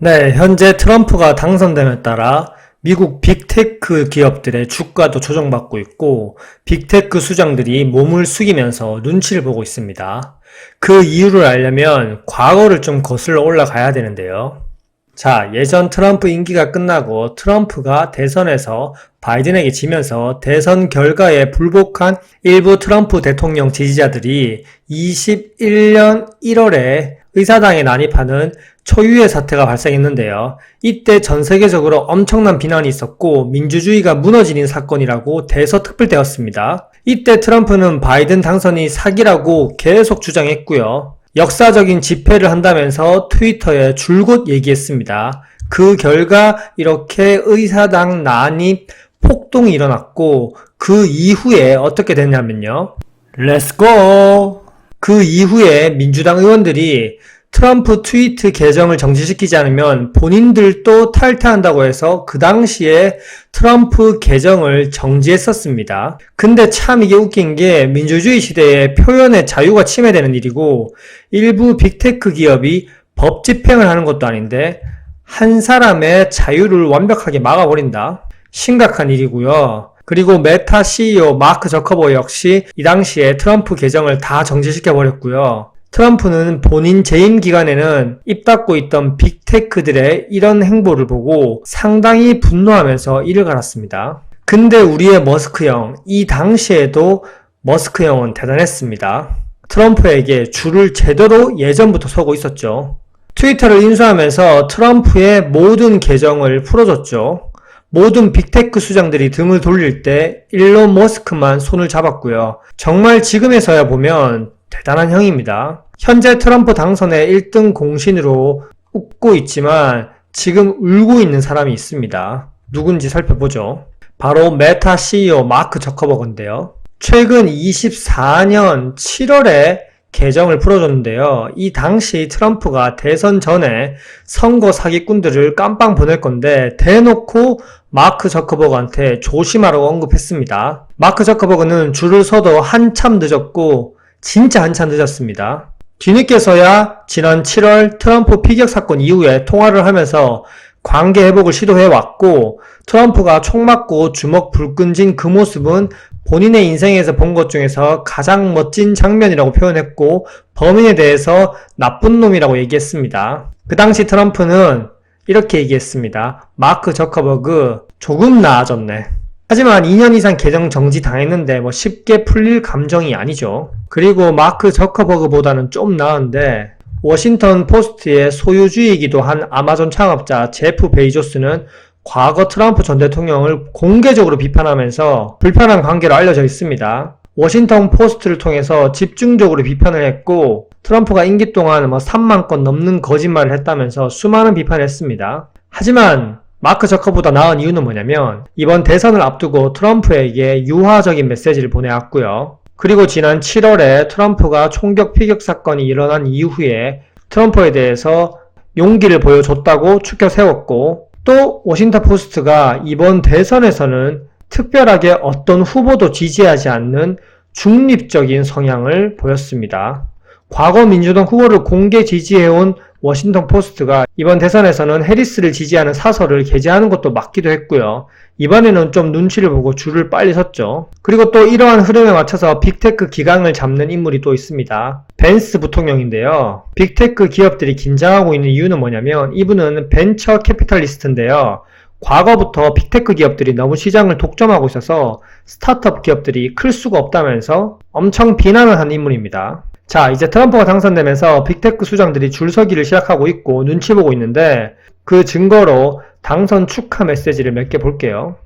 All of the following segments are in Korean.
네, 현재 트럼프가 당선됨에 따라 미국 빅테크 기업들의 주가도 조정받고 있고 빅테크 수장들이 몸을 숙이면서 눈치를 보고 있습니다. 그 이유를 알려면 과거를 좀 거슬러 올라가야 되는데요. 자, 예전 트럼프 임기가 끝나고 트럼프가 대선에서 바이든에게 지면서 대선 결과에 불복한 일부 트럼프 대통령 지지자들이 21년 1월에 의사당에 난입하는 초유의 사태가 발생했는데요. 이때 전 세계적으로 엄청난 비난이 있었고 민주주의가 무너지는 사건이라고 대서특필되었습니다. 이때 트럼프는 바이든 당선이 사기라고 계속 주장했고요. 역사적인 집회를 한다면서 트위터에 줄곧 얘기했습니다. 그 결과 이렇게 의사당 난입 폭동이 일어났고 그 이후에 어떻게 됐냐면요. 렛츠고! 그 이후에 민주당 의원들이 트럼프 트위트 계정을 정지시키지 않으면 본인들도 탈퇴한다고 해서 그 당시에 트럼프 계정을 정지했었습니다. 근데 참 이게 웃긴 게 민주주의 시대에 표현의 자유가 침해되는 일이고 일부 빅테크 기업이 법 집행을 하는 것도 아닌데 한 사람의 자유를 완벽하게 막아버린다. 심각한 일이고요. 그리고 메타 CEO 마크 저커버그 역시 이 당시에 트럼프 계정을 다 정지시켜버렸고요. 트럼프는 본인 재임 기간에는 입 닫고 있던 빅테크들의 이런 행보를 보고 상당히 분노하면서 이를 갈았습니다. 근데 우리의 머스크 형, 이 당시에도 머스크 형은 대단했습니다. 트럼프에게 줄을 제대로 예전부터 서고 있었죠. 트위터를 인수하면서 트럼프의 모든 계정을 풀어줬죠. 모든 빅테크 수장들이 등을 돌릴 때 일론 머스크만 손을 잡았고요. 정말 지금에서야 보면 대단한 형입니다. 현재 트럼프 당선의 1등 공신으로 웃고 있지만 지금 울고 있는 사람이 있습니다. 누군지 살펴보죠. 바로 메타 CEO 마크 저커버그인데요. 최근 24년 7월에 계정을 풀어줬는데요. 이 당시 트럼프가 대선 전에 선거 사기꾼들을 깜빵 보낼 건데 대놓고 마크 저커버그한테 조심하라고 언급했습니다. 마크 저커버그는 줄을 서도 한참 늦었고 진짜 한참 늦었습니다. 뒤늦게서야 지난 7월 트럼프 피격 사건 이후에 통화를 하면서 관계 회복을 시도해왔고 트럼프가 총 맞고 주먹 불끈진 그 모습은 본인의 인생에서 본 것 중에서 가장 멋진 장면이라고 표현했고 범인에 대해서 나쁜 놈이라고 얘기했습니다. 그 당시 트럼프는 이렇게 얘기했습니다. 마크 저커버그 조금 나아졌네. 하지만 2년 이상 계정 정지 당했는데 뭐 쉽게 풀릴 감정이 아니죠. 그리고 마크 저커버그보다는 좀 나은데 워싱턴 포스트의 소유주이기도 한 아마존 창업자 제프 베이조스는 과거 트럼프 전 대통령을 공개적으로 비판하면서 불편한 관계로 알려져 있습니다. 워싱턴 포스트를 통해서 집중적으로 비판을 했고 트럼프가 임기 동안 3만 건 넘는 거짓말을 했다면서 수많은 비판을 했습니다. 하지만 마크 저커보다 나은 이유는 뭐냐면 이번 대선을 앞두고 트럼프에게 유화적인 메시지를 보내왔고요. 그리고 지난 7월에 트럼프가 총격 피격 사건이 일어난 이후에 트럼프에 대해서 용기를 보여줬다고 추켜 세웠고 또 워싱턴 포스트가 이번 대선에서는 특별하게 어떤 후보도 지지하지 않는 중립적인 성향을 보였습니다. 과거 민주당 후보를 공개 지지해온 워싱턴 포스트가 이번 대선에서는 해리스를 지지하는 사설을 게재하는 것도 맞기도 했고요. 이번에는 좀 눈치를 보고 줄을 빨리 섰죠. 그리고 또 이러한 흐름에 맞춰서 빅테크 기강을 잡는 인물이 또 있습니다. 벤스 부통령인데요. 빅테크 기업들이 긴장하고 있는 이유는 뭐냐면 이분은 벤처 캐피탈리스트인데요. 과거부터 빅테크 기업들이 너무 시장을 독점하고 있어서 스타트업 기업들이 클 수가 없다면서 엄청 비난을 한 인물입니다. 자, 이제 트럼프가 당선되면서 빅테크 수장들이 줄서기를 시작하고 있고 눈치 보고 있는데 그 증거로 당선 축하 메시지를 몇 개 볼게요.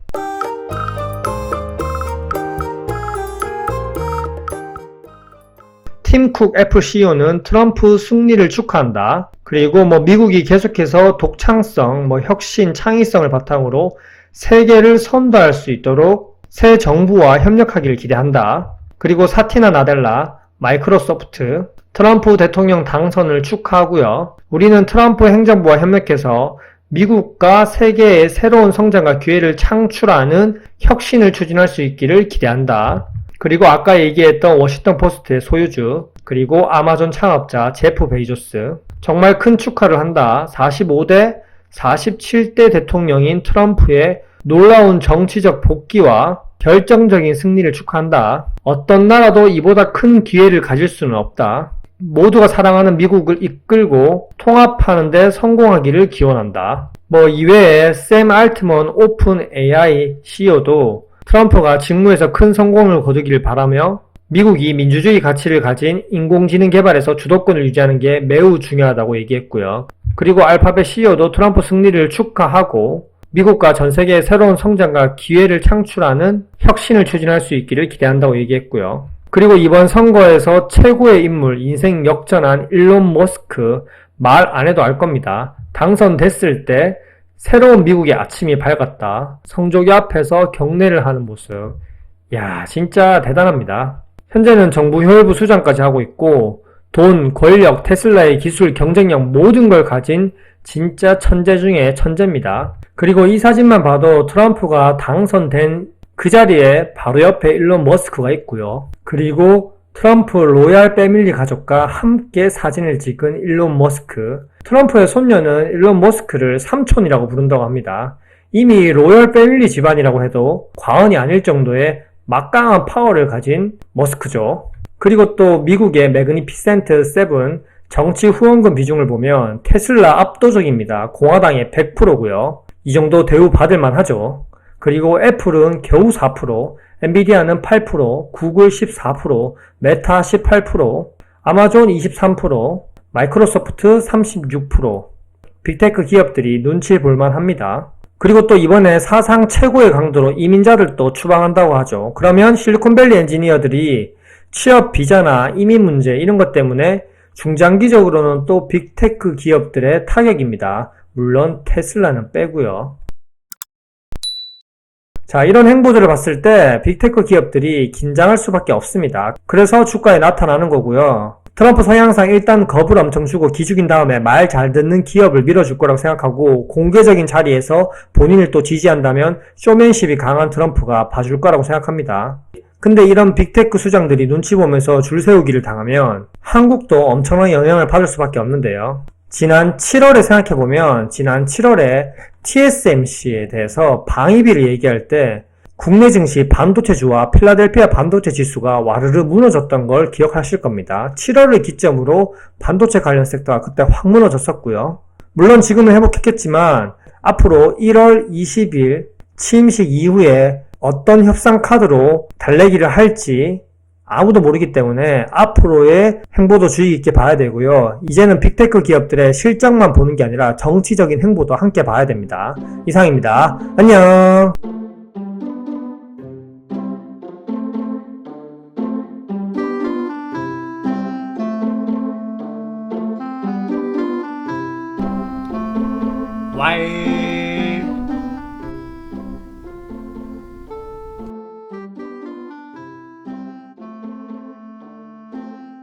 팀 쿡 애플 CEO는 트럼프 승리를 축하한다. 그리고 미국이 계속해서 독창성, 혁신, 창의성을 바탕으로 세계를 선도할 수 있도록 새 정부와 협력하기를 기대한다. 그리고 사티나 나델라 마이크로소프트, 트럼프 대통령 당선을 축하하고요. 우리는 트럼프 행정부와 협력해서 미국과 세계의 새로운 성장과 기회를 창출하는 혁신을 추진할 수 있기를 기대한다. 그리고 아까 얘기했던 워싱턴 포스트의 소유주, 그리고 아마존 창업자 제프 베이조스, 정말 큰 축하를 한다. 45대 47대 대통령인 트럼프의 놀라운 정치적 복귀와 결정적인 승리를 축하한다. 어떤 나라도 이보다 큰 기회를 가질 수는 없다. 모두가 사랑하는 미국을 이끌고 통합하는 데 성공하기를 기원한다. 이외에 샘 알트먼 오픈 AI CEO도 트럼프가 직무에서 큰 성공을 거두기를 바라며 미국이 민주주의 가치를 가진 인공지능 개발에서 주도권을 유지하는 게 매우 중요하다고 얘기했고요. 그리고 알파벳 CEO도 트럼프 승리를 축하하고 미국과 전 세계의 새로운 성장과 기회를 창출하는 혁신을 추진할 수 있기를 기대한다고 얘기했고요. 그리고 이번 선거에서 최고의 인물, 인생 역전한 일론 머스크 말 안 해도 알 겁니다. 당선됐을 때 새로운 미국의 아침이 밝았다. 성조기 앞에서 경례를 하는 모습. 야, 진짜 대단합니다. 현재는 정부 효율부 수장까지 하고 있고 돈, 권력, 테슬라의 기술, 경쟁력 모든 걸 가진 진짜 천재 중에 천재입니다. 그리고 이 사진만 봐도 트럼프가 당선된 그 자리에 바로 옆에 일론 머스크가 있고요. 그리고 트럼프 로얄 패밀리 가족과 함께 사진을 찍은 일론 머스크. 트럼프의 손녀는 일론 머스크를 삼촌이라고 부른다고 합니다. 이미 로얄 패밀리 집안이라고 해도 과언이 아닐 정도의 막강한 파워를 가진 머스크죠. 그리고 또 미국의 매그니피센트 7 정치 후원금 비중을 보면 테슬라 압도적입니다. 공화당의 100%고요. 이 정도 대우 받을만 하죠. 그리고 애플은 겨우 4%, 엔비디아는 8%, 구글 14%, 메타 18%, 아마존 23%, 마이크로소프트 36%, 빅테크 기업들이 눈치 볼만 합니다. 그리고 또 이번에 사상 최고의 강도로 이민자들도 추방한다고 하죠. 그러면 실리콘밸리 엔지니어들이 취업 비자나 이민 문제 이런 것 때문에 중장기적으로는 또 빅테크 기업들의 타격입니다. 물론 테슬라는 빼고요. 자, 이런 행보들을 봤을 때 빅테크 기업들이 긴장할 수밖에 없습니다. 그래서 주가에 나타나는 거고요. 트럼프 성향상 일단 겁을 엄청 주고 기죽인 다음에 말 잘 듣는 기업을 밀어줄 거라고 생각하고 공개적인 자리에서 본인을 또 지지한다면 쇼맨십이 강한 트럼프가 봐줄 거라고 생각합니다. 근데 이런 빅테크 수장들이 눈치 보면서 줄 세우기를 당하면 한국도 엄청난 영향을 받을 수밖에 없는데요. 지난 7월에 생각해보면 지난 7월에 TSMC에 대해서 방위비를 얘기할 때 국내 증시 반도체주와 필라델피아 반도체 지수가 와르르 무너졌던 걸 기억하실 겁니다. 7월을 기점으로 반도체 관련 섹터가 그때 확 무너졌었고요. 물론 지금은 회복했겠지만 앞으로 1월 20일 취임식 이후에 어떤 협상 카드로 달래기를 할지 아무도 모르기 때문에 앞으로의 행보도 주의 깊게 봐야 되고요. 이제는 빅테크 기업들의 실적만 보는 게 아니라 정치적인 행보도 함께 봐야 됩니다. 이상입니다. 안녕. 와이